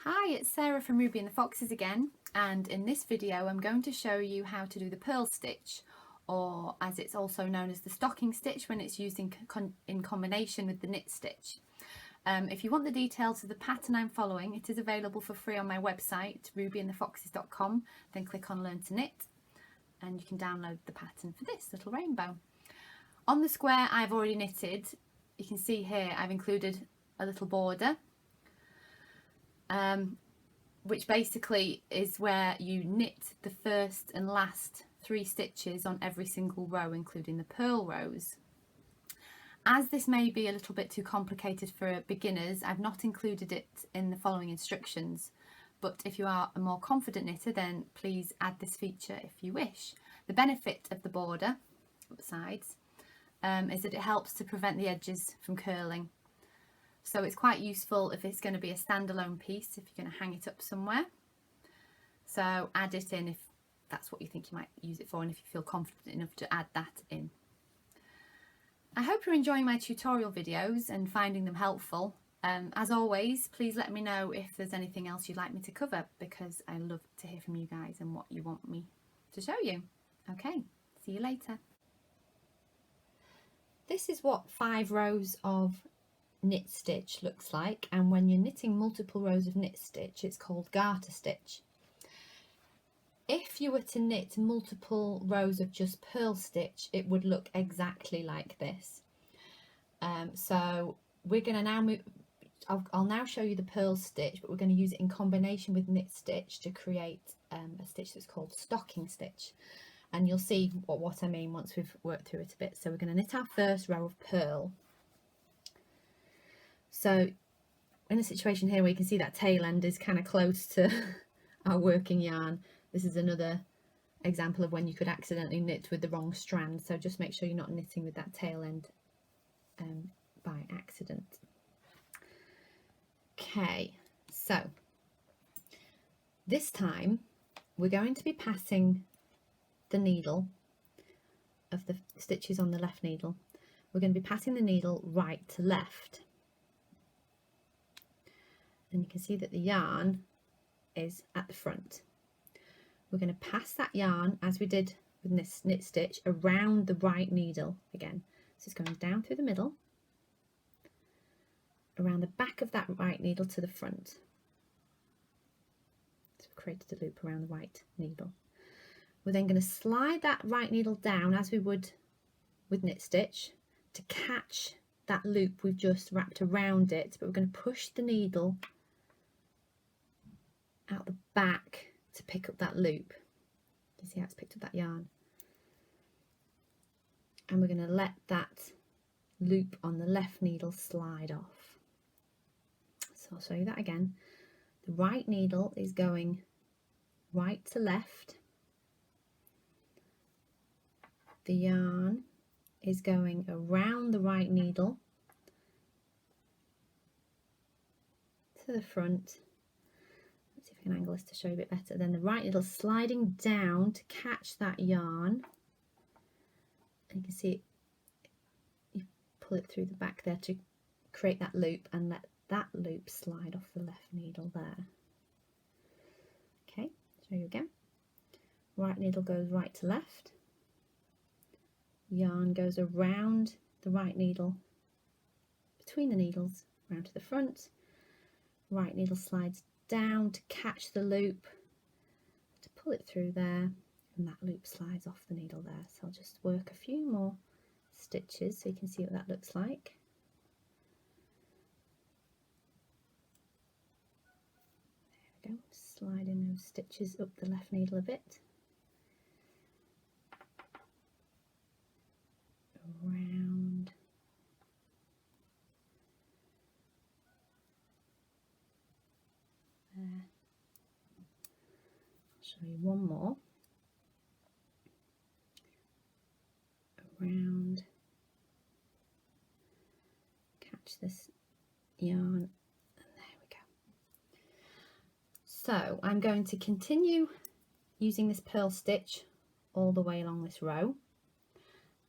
Hi, it's Sarah from Ruby and the Foxes again, and in this video I'm going to show you how to do the purl stitch, or as it's also known as the stocking stitch when it's used in combination with the knit stitch. If you want the details of the pattern I'm following, it is available for free on my website rubyandthefoxes.com. Then click on Learn to Knit and you can download the pattern for this little rainbow. On the square I've already knitted. You can see here I've included a little border, which basically is where you knit the first and last 3 stitches on every single row, including the purl rows. As this may be a little bit too complicated for beginners, I've not included it in the following instructions, but if you are a more confident knitter, then please add this feature if you wish. The benefit of the border sides is that it helps to prevent the edges from curling. So it's quite useful if it's going to be a standalone piece, if you're going to hang it up somewhere. So add it in if that's what you think you might use it for, and if you feel confident enough to add that in. I hope you're enjoying my tutorial videos and finding them helpful. As always, please let me know if there's anything else you'd like me to cover, because I love to hear from you guys and what you want me to show you. Okay, see you later. This is what 5 rows of knit stitch looks like, and when you're knitting multiple rows of knit stitch it's called garter stitch. If you were to knit multiple rows of just purl stitch, it would look exactly like this. So we're going to now move. I'll now show you the purl stitch, but we're going to use it in combination with knit stitch to create a stitch that's called stocking stitch, and you'll see what I mean once we've worked through it a bit. So we're going to knit our first row of purl. So in a situation here where you can see that tail end is kind of close to our working yarn, this is another example of when you could accidentally knit with the wrong strand. So just make sure you're not knitting with that tail end by accident. Okay, so this time we're going to be passing the needle of the stitches on the left needle. We're going to be passing the needle right to left. And you can see that the yarn is at the front. We're going to pass that yarn, as we did with this knit stitch, around the right needle again. So it's going down through the middle, around the back of that right needle to the front. So we've created a loop around the right needle. We're then going to slide that right needle down as we would with knit stitch to catch that loop we've just wrapped around it, but we're going to push the needle out the back to pick up that loop. You see how it's picked up that yarn, and we're going to let that loop on the left needle slide off. So I'll show you that again. The right needle is going right to left, the yarn is going around the right needle to the front. Let's see if I can angle this to show you a bit better. Then the right needle sliding down to catch that yarn, and you can see you pull it through the back there to create that loop, and let that loop slide off the left needle there. Okay, show you again. Right needle goes right to left, yarn goes around the right needle, between the needles, round to the front. Right needle slides down to catch the loop, to pull it through there, and that loop slides off the needle there. So I'll just work a few more stitches so you can see what that looks like. There we go, sliding those stitches up the left needle a bit, around, there. I'll show you one more, around, catch this yarn, and there we go. So I'm going to continue using this purl stitch all the way along this row.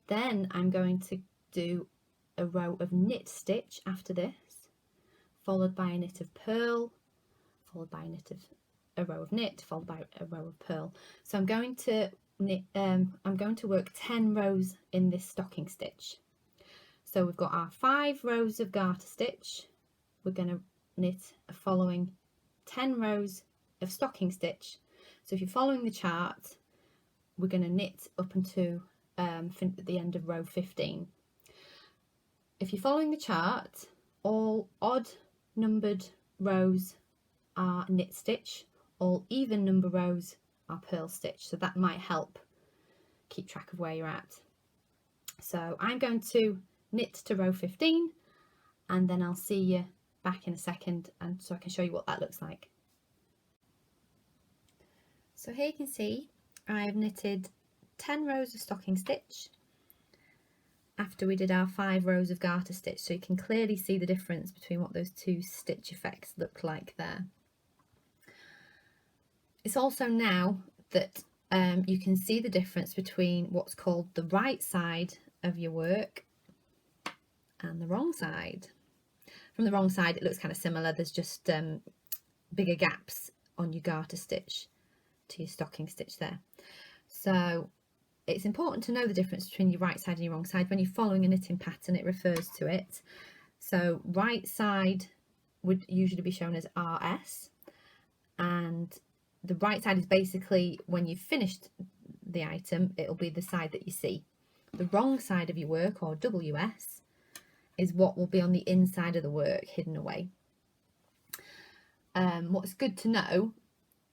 Then I'm going to do a row of knit stitch after this, followed by a knit of purl, followed by a row of knit, followed by a row of purl. So I'm going to knit, I'm going to work 10 rows in this stocking stitch. So we've got our 5 rows of garter stitch. We're going to knit a following 10 rows of stocking stitch. So if you're following the chart, we're going to knit up until the end of row 15. If you're following the chart, all odd numbered rows are knit stitch, all even number rows are purl stitch, so that might help keep track of where you're at. So I'm going to knit to row 15 and then I'll see you back in a second, and so I can show you what that looks like. So here you can see I've knitted 10 rows of stocking stitch after we did our 5 rows of garter stitch, so you can clearly see the difference between what those two stitch effects look like there. It's also now that you can see the difference between what's called the right side of your work and the wrong side. From the wrong side it looks kind of similar, there's just bigger gaps on your garter stitch to your stocking stitch there. So it's important to know the difference between your right side and your wrong side. When you're following a knitting pattern, it refers to it. So right side would usually be shown as RS, and the right side is basically when you've finished the item, it'll be the side that you see. The wrong side of your work, or WS, is what will be on the inside of the work, hidden away. What's good to know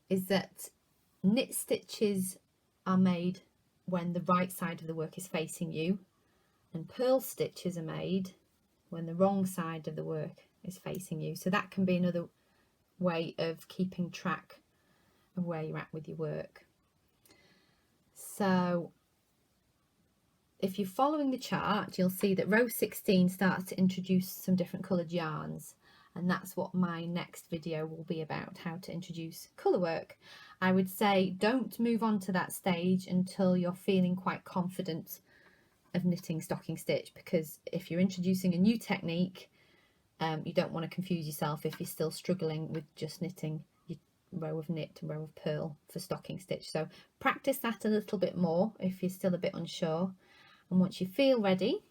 is that knit stitches are made when the right side of the work is facing you, and purl stitches are made when the wrong side of the work is facing you. So that can be another way of keeping track of where you're at with your work. So if you're following the chart, you'll see that row 16 starts to introduce some different coloured yarns, and that's what my next video will be about, how to introduce colour work. I would say don't move on to that stage until you're feeling quite confident of knitting stocking stitch, because if you're introducing a new technique, you don't want to confuse yourself if you're still struggling with just knitting your row of knit and row of purl for stocking stitch. So practice that a little bit more if you're still a bit unsure, and once you feel ready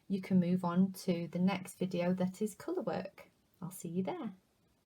you can move on to the next video, that is colour work. I'll see you there.